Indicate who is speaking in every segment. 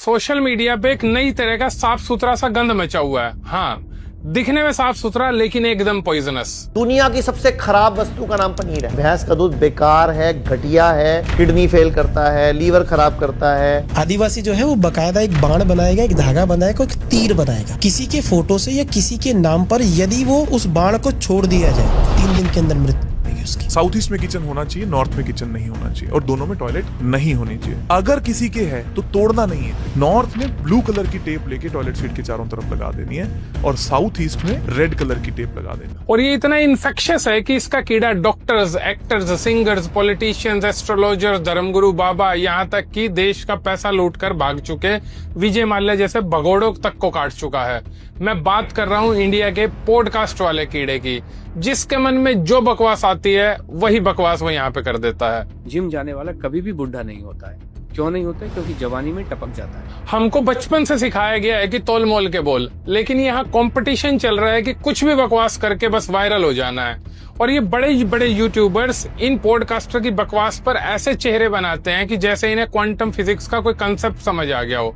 Speaker 1: Social media पे एक नई तरह का साफ सुथरा सा गंध मचा हुआ है। हाँ, दिखने में साफ सुथरा लेकिन एकदम पॉइजनस।
Speaker 2: दुनिया की सबसे खराब वस्तु का नाम पनीर है। भैंस का दूध बेकार है, घटिया है, किडनी फेल करता है, लीवर खराब करता है।
Speaker 3: आदिवासी जो है वो बकायदा एक बाण बनाएगा, एक धागा बनाएगा, एक तीर बनाएगा। किसी के फोटो से या किसी के नाम पर यदि वो उस बाण को छोड़ दिया जाए 3 दिन के अंदर मृत्यु होगी उसकी।
Speaker 4: साउथ ईस्ट में किचन होना चाहिए, नॉर्थ में किचन नहीं होना चाहिए और दोनों में टॉयलेट नहीं होनी चाहिए। अगर किसी के है तो तोड़ना नहीं है। नॉर्थ में ब्लू कलर की टेप लेके टॉयलेट सीट के चारों तरफ लगा देनी है और साउथ ईस्ट में रेड कलर की टेप लगा देनी है।
Speaker 1: और ये इतना इन्फेक्शियस है कि इसका कीड़ा doctors, actors, singers, politicians, astrologers, धर्मगुरु बाबा, यहाँ तक कि देश का पैसा लूटकर भाग चुके विजय माल्या जैसे भगोड़ों तक को काट चुका है। मैं बात कर रहा हूँ इंडिया के पॉडकास्ट वाले कीड़े की, जिसके मन में जो बकवास आती है वही बकवास वो यहाँ पे कर देता है।
Speaker 5: जिम जाने वाला कभी भी बुढ़ा नहीं होता है। क्यों नहीं होता है? क्योंकि जवानी में टपक जाता है।
Speaker 1: हमको बचपन से सिखाया गया है कि तोल मोल के बोल, लेकिन यहाँ कंपटीशन चल रहा है कि कुछ भी बकवास करके बस वायरल हो जाना है। और ये बड़े बड़े यूट्यूबर्स इन पॉडकास्टर की बकवास पर ऐसे चेहरे बनाते हैं कि जैसे इन्हें क्वांटम फिजिक्स का कोई कंसेप्ट समझ आ गया हो।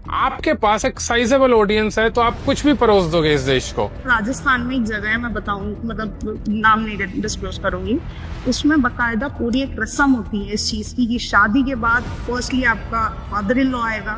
Speaker 1: आपके पास एक साइजेबल ऑडियंस है तो आप कुछ भी परोस दोगे इस देश को।
Speaker 6: राजस्थान में एक जगह है, मैं बताऊं, मतलब नाम नहीं डिस्क्लोज करूंगी, उसमें बकायदा पूरी एक रस्म होती है इस चीज की कि शादी के बाद फर्स्टली आपका फादर इन लॉ आएगा,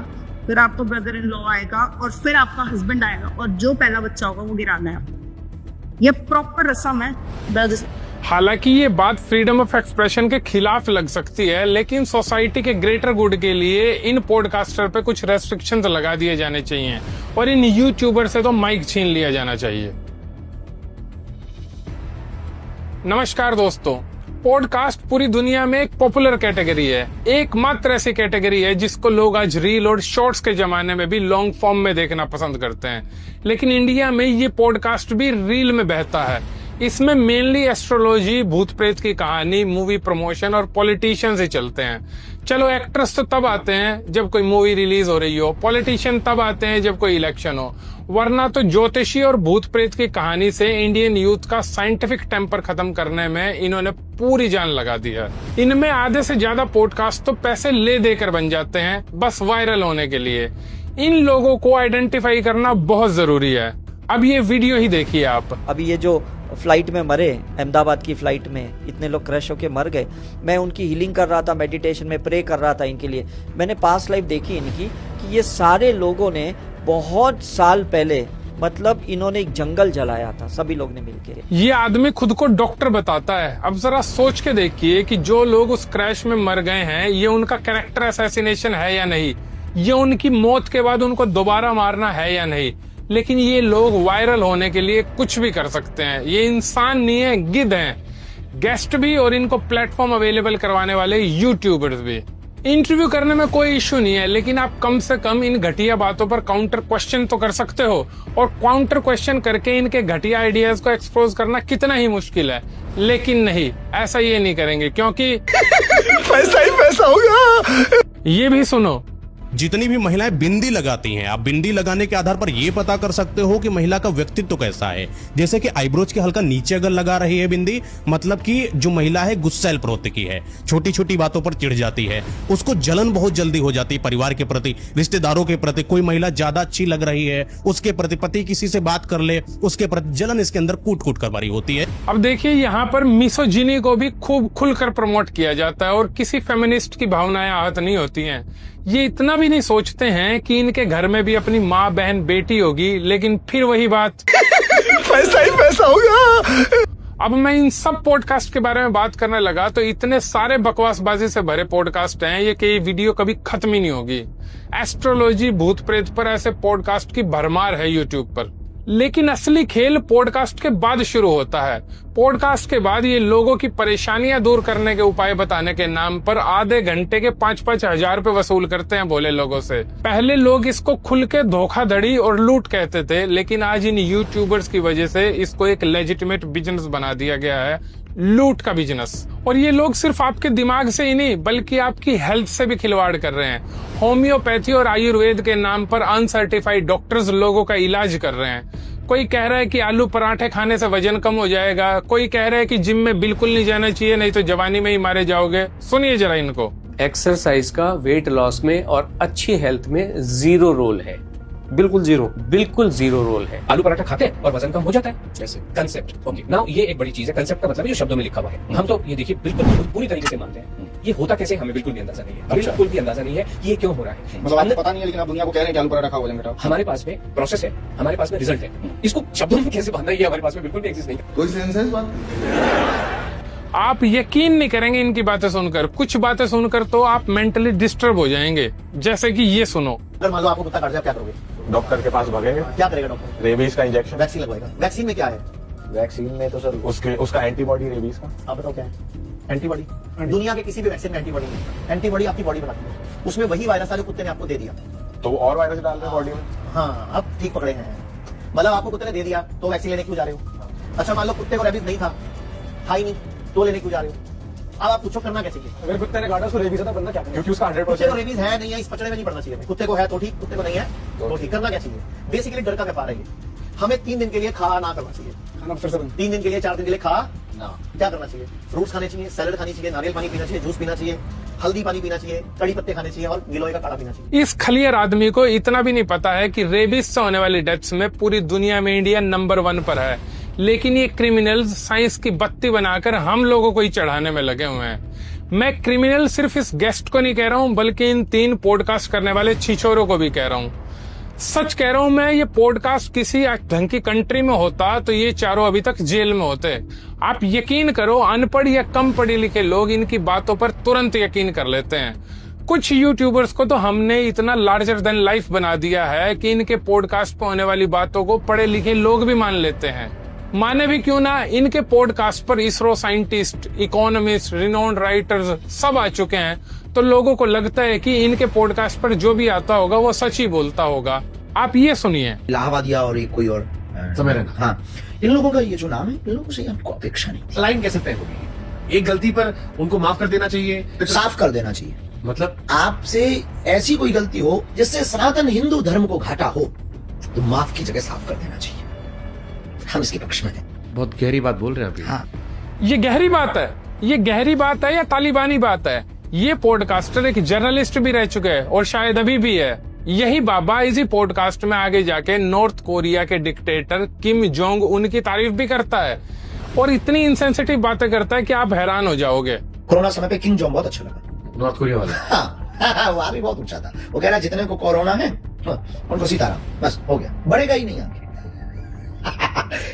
Speaker 6: फिर आपका ब्रदर इन लॉ आएगा और फिर आपका हस्बैंड आएगा और जो पहला बच्चा होगा वो गिराना है आपको। ये प्रॉपर रस्म है।
Speaker 1: हालांकि ये बात फ्रीडम ऑफ एक्सप्रेशन के खिलाफ लग सकती है, लेकिन सोसाइटी के ग्रेटर गुड के लिए इन पॉडकास्टर पे कुछ रेस्ट्रिक्शंस लगा दिए जाने चाहिए और इन यूट्यूबर से तो माइक छीन लिया जाना चाहिए। नमस्कार दोस्तों, पॉडकास्ट पूरी दुनिया में एक पॉपुलर कैटेगरी है। एकमात्र ऐसी कैटेगरी है जिसको लोग आज रील और शॉर्ट्स के जमाने में भी लॉन्ग फॉर्म में देखना पसंद करते हैं, लेकिन इंडिया में ये पॉडकास्ट भी रील में बहता है। इसमें मेनली एस्ट्रोलॉजी, भूत प्रेत की कहानी, मूवी प्रमोशन और पॉलिटिशियंस ही चलते हैं। चलो, एक्ट्रेस तो तब आते हैं जब कोई मूवी रिलीज हो रही हो, पॉलिटिशियन तब आते हैं जब कोई इलेक्शन हो, वरना तो ज्योतिषी और भूत प्रेत की कहानी से इंडियन यूथ का साइंटिफिक टेम्पर खत्म करने में इन्होंने पूरी जान लगा दी है। इनमें आधे से ज्यादा पॉडकास्ट तो पैसे ले देकर बन जाते हैं बस वायरल होने के लिए। इन लोगों को आइडेंटिफाई करना बहुत जरूरी है। अब ये वीडियो ही देखिए आप।
Speaker 2: अभी ये जो फ्लाइट में मरे, अहमदाबाद की फ्लाइट में इतने लोग क्रैश होके मर गए, मैं उनकी हीलिंग कर रहा था, मेडिटेशन में प्रे कर रहा था इनके लिए। मैंने पास्ट लाइफ देखी इनकी कि ये सारे लोगों ने बहुत साल पहले, मतलब इन्होंने एक जंगल जलाया था सभी लोग ने मिलकर।
Speaker 1: ये आदमी खुद को डॉक्टर बताता है। अब जरा सोच के देखिए कि जो लोग उस क्रैश में मर गए हैं, ये उनका कैरेक्टर असैसिनेशन है या नहीं, ये उनकी मौत के बाद उनको दोबारा मारना है या नहीं। लेकिन ये लोग वायरल होने के लिए कुछ भी कर सकते हैं। ये इंसान नहीं है, गिद्ध हैं। गेस्ट भी और इनको प्लेटफॉर्म अवेलेबल करवाने वाले यूट्यूबर्स भी। इंटरव्यू करने में कोई इश्यू नहीं है, लेकिन आप कम से कम इन घटिया बातों पर काउंटर क्वेश्चन तो कर सकते हो। और काउंटर क्वेश्चन करके इनके घटिया आइडियाज को एक्सपोज करना कितना ही मुश्किल है। लेकिन नहीं, ऐसा ये नहीं करेंगे क्योंकि
Speaker 4: पैसा ही पैसा होगा।
Speaker 1: ये भी सुनो,
Speaker 7: जितनी भी महिलाएं बिंदी लगाती हैं, आप बिंदी लगाने के आधार पर यह पता कर सकते हो कि महिला का व्यक्तित्व कैसा है। जैसे कि आईब्रोज के हल्का नीचे अगर लगा रही है बिंदी, मतलब कि जो महिला है गुस्सैल प्रवृत्ति की है, छोटी छोटी बातों पर चिढ़ जाती है, उसको जलन बहुत जल्दी हो जाती है परिवार के प्रति, रिश्तेदारों के प्रति। कोई महिला ज्यादा अच्छी लग रही है, उसके प्रति पति किसी से बात कर ले, उसके प्रति जलन इसके अंदर कूट कूट कर भरी होती है।
Speaker 1: अब देखिए, यहाँ पर मिसोजिनी को भी खूब खुलकर प्रमोट किया जाता है और किसी फेमिनिस्ट की भावनाएं आहत नहीं होती हैं। ये इतना भी नहीं सोचते हैं कि इनके घर में भी अपनी माँ, बहन, बेटी होगी, लेकिन फिर वही बात
Speaker 4: पैसा ही पैसा होगा।
Speaker 1: अब मैं इन सब पॉडकास्ट के बारे में बात करने लगा तो इतने सारे बकवासबाजी से भरे पॉडकास्ट हैं ये कि ये वीडियो कभी खत्म ही नहीं होगी। एस्ट्रोलॉजी, भूत प्रेत पर ऐसे पॉडकास्ट की भरमार है यूट्यूब पर। लेकिन असली खेल पॉडकास्ट के बाद शुरू होता है। पॉडकास्ट के बाद ये लोगों की परेशानियां दूर करने के उपाय बताने के नाम पर आधे घंटे के 5-5 हजार रुपए वसूल करते हैं भोले लोगों से। पहले लोग इसको खुल के धोखाधड़ी और लूट कहते थे, लेकिन आज इन यूट्यूबर्स की वजह से इसको एक लेजिटिमेट बिजनेस बना दिया गया है, लूट का बिजनेस। और ये लोग सिर्फ आपके दिमाग से ही नहीं बल्कि आपकी हेल्थ से भी खिलवाड़ कर रहे हैं। होम्योपैथी और आयुर्वेद के नाम पर अनसर्टिफाइड डॉक्टर्स लोगों का इलाज कर रहे हैं। कोई कह रहा है कि आलू पराठे खाने से वजन कम हो जाएगा, कोई कह रहा है कि जिम में बिल्कुल नहीं जाना चाहिए नहीं तो जवानी में ही मारे जाओगे। सुनिए जरा इनको।
Speaker 5: एक्सरसाइज का वेट लॉस में और अच्छी हेल्थ में जीरो रोल है, बिल्कुल जीरो रोल है।
Speaker 8: आलू पराठा खाते हैं और वजन कम हो जाता है, जैसे कंसेप्ट। ओके नाउ ये एक बड़ी चीज है। कंसेप्ट का मतलब है जो शब्दों में लिखा हुआ है। हम तो ये देखिए बिल्कुल पूरी तरीके से मानते हैं। ये होता कैसे हमें बिल्कुल भी अंदाजा नहीं है, बिल्कुल भी अंदाजा नहीं है कि ये क्यों हो रहा है।
Speaker 9: मतलब आपको पता नहीं है, लेकिन आप दुनिया को कह रहे हैं कि आलू पराठा खाओ वजन घटाओ।
Speaker 8: हमारे पास में प्रोसेस है, हमारे पास में रिजल्ट है। इसको शब्दों में कैसे बांधना है, ये हमारे पास में बिल्कुल भी एक्सिस्ट नहीं है।
Speaker 9: कोई सेंस है इस बात?
Speaker 1: आप यकीन नहीं करेंगे इनकी बातें सुनकर। कुछ बातें सुनकर तो आप मेंटली डिस्टर्ब हो जाएंगे। जैसे कि ये सुनो।
Speaker 9: अगर मान लो आपको कुत्ता काट जाए, क्या करोगे?
Speaker 10: डॉक्टर के पास भागेंगे।
Speaker 9: क्या करेगा डॉक्टर?
Speaker 10: रेबीज का इंजेक्शन।
Speaker 9: वैक्सीन लगवाएगा। वैक्सीन में क्या है?
Speaker 10: वैक्सीन में तो सर उसका एंटीबॉडी रेबीज का।
Speaker 9: आप बताओ क्या है? एंटीबॉडी। दुनिया के किसी भी वैक्सीन में एंटीबॉडी नहीं है। एंटीबॉडी आपकी बॉडी बनाती है, उसमें वही वायरस है जो कुत्ते ने आपको दे दिया।
Speaker 10: तो और वायरस डाल रहे बॉडी में।
Speaker 9: हाँ, अब ठीक पकड़े हैं। मतलब आपको कुत्ते ने दे दिया तो वैक्सीन लेने क्यों जा रहे हो? अच्छा मान लो कुत्ते को रेबीज नहीं था ही नहीं, तो लेने क्यों जा रहे हो? अब आप पूछो करना क्या चाहिए?
Speaker 10: अगर कुत्ते ने काटा उसको रेबीज है तो बंदा क्या करे? क्योंकि उसका
Speaker 9: कुत्ते को
Speaker 10: 100%
Speaker 9: रेबीज है नहीं है इस पचड़े में नहीं पड़ना चाहिए। कुत्ते को है तो ठीक, कुत्ते को नहीं है तो ठीक। करना क्या चाहिए? बेसिकली डर का व्यापार है ये। हमें 3 दिन के लिए खा ना करना चाहिए।
Speaker 10: खाना फिर से
Speaker 9: 3 दिन के लिए 4 दिन के लिए खा ना। क्या करना चाहिए? फ्रूट्स खाने चाहिए, सैलड खानी चाहिए, नारियल पानी पीना चाहिए, जूस पीना चाहिए, हल्दी पानी पीना चाहिए, कड़ी पत्ते खाने चाहिए और गिलोय का काढ़ा पीना चाहिए।
Speaker 1: इस खलियर आदमी को इतना भी नहीं पता है कि रेबीज से होने वाली डेथ्स में पूरी दुनिया में इंडिया नंबर 1 पर है। लेकिन ये क्रिमिनल्स साइंस की बत्ती बनाकर हम लोगों को ही चढ़ाने में लगे हुए हैं। मैं क्रिमिनल सिर्फ इस गेस्ट को नहीं कह रहा हूं, बल्कि इन 3 पॉडकास्ट करने वाले छिछोरों को भी कह रहा हूं। सच कह रहा हूं मैं, ये पॉडकास्ट किसी ढंग की कंट्री में होता तो ये चारों अभी तक जेल में होते। आप यकीन करो, अनपढ़ या कम पढ़े लिखे लोग इनकी बातों पर तुरंत यकीन कर लेते हैं। कुछ यूट्यूबर्स को तो हमने इतना लार्जर देन लाइफ बना दिया है कि इनके पॉडकास्ट पर होने वाली बातों को पढ़े लिखे लोग भी मान लेते हैं। माने भी क्यों ना, इनके पॉडकास्ट पर ISRO scientist, economist, renowned writers सब आ चुके हैं। तो लोगों को लगता है कि इनके पॉडकास्ट पर जो भी आता होगा वो सच ही बोलता होगा। आप ये सुनिए।
Speaker 11: इलाहाबादिया और एक कोई और
Speaker 8: समय रहना।
Speaker 11: हाँ, इन लोगों का ये जो नाम है, इन लोगों से हमको अपेक्षा नहीं।
Speaker 8: लाइन कैसे तय होगी? एक गलती पर उनको माफ कर देना चाहिए,
Speaker 11: साफ कर देना चाहिए।
Speaker 8: मतलब
Speaker 11: आपसे ऐसी कोई गलती हो जिससे सनातन हिंदू धर्म को घाटा हो, तो माफ की जगह साफ कर देना चाहिए। हम इसके पक्ष में हैं।
Speaker 5: बहुत गहरी बात बोल रहे हैं अभी।
Speaker 11: हाँ,
Speaker 1: ये गहरी बात है, ये गहरी बात है या तालिबानी बात है? ये पॉडकास्टर एक जर्नलिस्ट भी रह चुके हैं और शायद अभी भी है। यही बाबा इसी पॉडकास्ट में आगे जाके नॉर्थ कोरिया के डिक्टेटर किम जोंग उन की तारीफ भी करता है और इतनी इनसेंसिटिव बातें करता है कि आप हैरान हो जाओगे।
Speaker 11: कोरोना समय पे किंग जोंग बहुत अच्छा लगा।
Speaker 8: नॉर्थ कोरिया वाला।
Speaker 11: हाँ, वहां भी बहुत ऊंचा था। वो कह रहा जितने को कोरोना है उनको सीताराम, बस हो गया, बढ़ेगा ही नहीं आगे।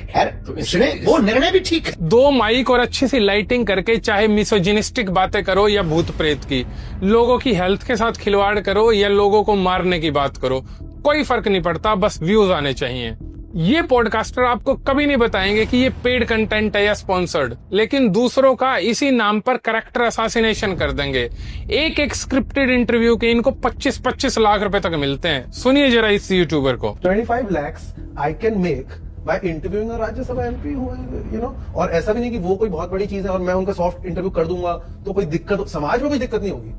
Speaker 11: खैर, उसने वो निर्णय भी ठीक है।
Speaker 1: 2 माइक और अच्छी सी लाइटिंग करके चाहे मिसोजिनिस्टिक बातें करो या भूत प्रेत की, लोगों की हेल्थ के साथ खिलवाड़ करो या लोगों को मारने की बात करो, कोई फर्क नहीं पड़ता, बस व्यूज आने चाहिए। ये पॉडकास्टर आपको कभी नहीं बताएंगे कि ये पेड कंटेंट है या स्पॉन्सर्ड, लेकिन दूसरों का इसी नाम पर कैरेक्टर असैसिनेशन कर देंगे। एक स्क्रिप्टेड इंटरव्यू के इनको 25-25 लाख रुपए तक मिलते हैं। सुनिए जरा इस यूट्यूबर को।
Speaker 12: 25 lakhs I can make by interviewing a Rajya Sabha MP who you know, और ऐसा भी नहीं कि वो कोई बहुत बड़ी चीज है और मैं उनका सॉफ्ट इंटरव्यू कर दूंगा तो कोई दिक्कत, समाज में कोई दिक्कत नहीं होगी,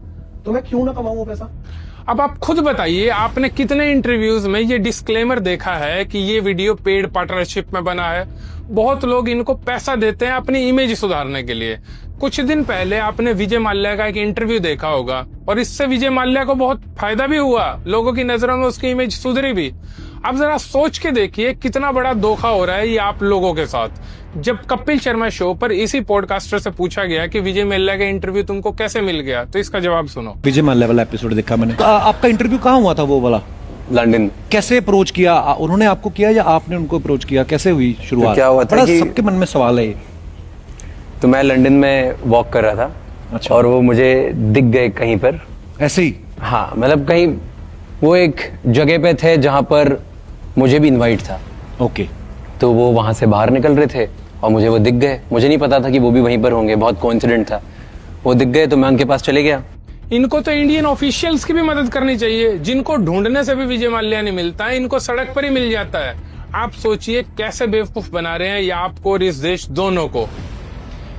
Speaker 12: तो मैं क्यों ना कमाऊं वो पैसा?
Speaker 1: अब आप खुद बताइए, आपने कितने इंटरव्यूज में ये डिस्क्लेमर देखा है कि ये वीडियो पेड पार्टनरशिप में बना है? बहुत लोग इनको पैसा देते हैं अपनी इमेज सुधारने के लिए। कुछ दिन पहले आपने विजय माल्या का एक इंटरव्यू देखा होगा और इससे विजय माल्या को बहुत फायदा भी हुआ, लोगों की नजरों में उसकी इमेज सुधरी भी। अब जरा सोच के देखिए कितना बड़ा धोखा हो रहा है ये आप लोगों के साथ। जब कपिल शर्मा शो पर इसी पॉडकास्टर से पूछा गया कि विजय माल्या का इंटरव्यू तुमको कैसे मिल गया, तो इसका जवाब सुनो।
Speaker 13: विजय माल्या वाला एपिसोड देखा मैंने। आपका इंटरव्यू कहाँ हुआ था वो वाला?
Speaker 5: लंदन।
Speaker 13: कैसे अप्रोच किया उन्होंने आपको, किया या आपने उनको अप्रोच किया? कैसे हुई शुरुआत?
Speaker 5: तो क्या हुआ था कि
Speaker 13: सबके मन में सवाल है ये।
Speaker 5: तो मैं लंदन में वॉक कर रहा था।
Speaker 13: अच्छा।
Speaker 5: और वो मुझे दिख गए कहीं पर
Speaker 13: ऐसे ही?
Speaker 5: हाँ, मतलब कहीं वो एक जगह पे थे जहां पर मुझे भी इनवाइट था।
Speaker 13: ओके।
Speaker 5: तो वो वहां से बाहर निकल रहे थे और मुझे वो दिख गए। मुझे नहीं पता था कि वो भी वहीं पर होंगे, बहुत कोइंसिडेंट था। वो दिख गए तो मैं उनके पास चले गया।
Speaker 1: इनको तो इंडियन ऑफिशियल्स की भी मदद करनी चाहिए, जिनको ढूंढने से भी विजय माल्या नहीं मिलता है, इनको सड़क पर ही मिल जाता है। आप सोचिए कैसे बेवकूफ बना रहे हैं ये आपको और इस देश दोनों को।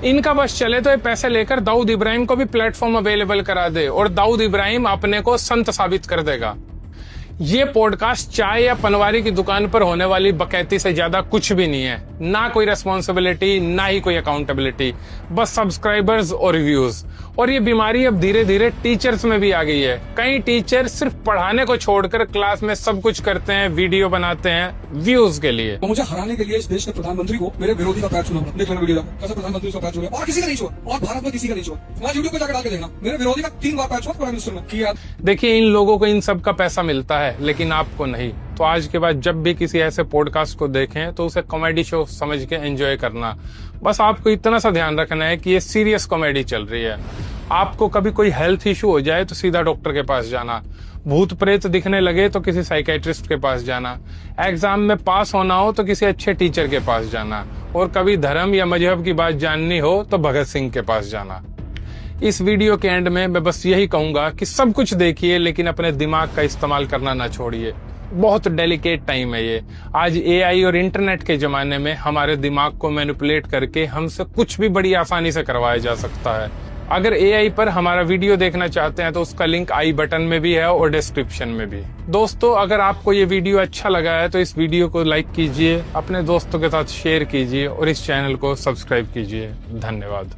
Speaker 1: इनका बस चले तो ये पैसे लेकर दाऊद इब्राहिम को भी प्लेटफॉर्म अवेलेबल करा दे और दाऊद इब्राहिम अपने को संत साबित कर देगा। ये पॉडकास्ट चाय या पनवारी की दुकान पर होने वाली बकैती से ज्यादा कुछ भी नहीं है। ना कोई रेस्पॉन्सिबिलिटी, ना ही कोई अकाउंटेबिलिटी, बस सब्सक्राइबर्स और रिव्यूज। और ये बीमारी अब धीरे धीरे टीचर्स में भी आ गई है। कई टीचर सिर्फ पढ़ाने को छोड़कर क्लास में सब कुछ करते हैं, वीडियो बनाते हैं व्यूज के लिए।
Speaker 14: तो मुझे हराने के लिए इस देश के प्रधानमंत्री को मेरे विरोधी का पैर छूना पड़ा। देख लेना वीडियो, कैसे प्रधानमंत्री का पैर छूना और किसी का नहीं छुआ, और भारत में किसी का नहीं छुआ। वहाँ यूट्यूब पे जाकर डाल के देखना, मेरे विरोधी का 3 बार पैर छुआ प्राइम मिनिस्टर ने किया।
Speaker 1: देखिए, इन लोगों को इन सब का पैसा मिलता है, लेकिन आपको नहीं। तो आज के बाद जब भी किसी ऐसे पॉडकास्ट को देखें तो उसे कॉमेडी शो समझ के एंजॉय करना। बस आपको इतना सा ध्यान रखना है कि ये सीरियस कॉमेडी चल रही है। आपको कभी कोई हेल्थ इशू हो जाए तो सीधा डॉक्टर के पास जाना। भूत प्रेत दिखने लगे तो किसी साइकेट्रिस्ट के पास जाना। एग्जाम में पास होना हो तो किसी अच्छे टीचर के पास जाना। और कभी धर्म या मजहब की बात जाननी हो तो भगत सिंह के पास जाना। इस वीडियो के एंड में मैं बस यही कहूंगा कि सब कुछ देखिए, लेकिन अपने दिमाग का इस्तेमाल करना ना छोड़िए। बहुत डेलिकेट टाइम है ये। आज एआई और इंटरनेट के जमाने में हमारे दिमाग को मैनिपुलेट करके हमसे कुछ भी बड़ी आसानी से करवाया जा सकता है। अगर एआई पर हमारा वीडियो देखना चाहते हैं तो उसका लिंक आई बटन में भी है और डिस्क्रिप्शन में भी। दोस्तों, अगर आपको ये वीडियो अच्छा लगा है तो इस वीडियो को लाइक कीजिए, अपने दोस्तों के साथ शेयर कीजिए और इस चैनल को सब्सक्राइब कीजिए। धन्यवाद।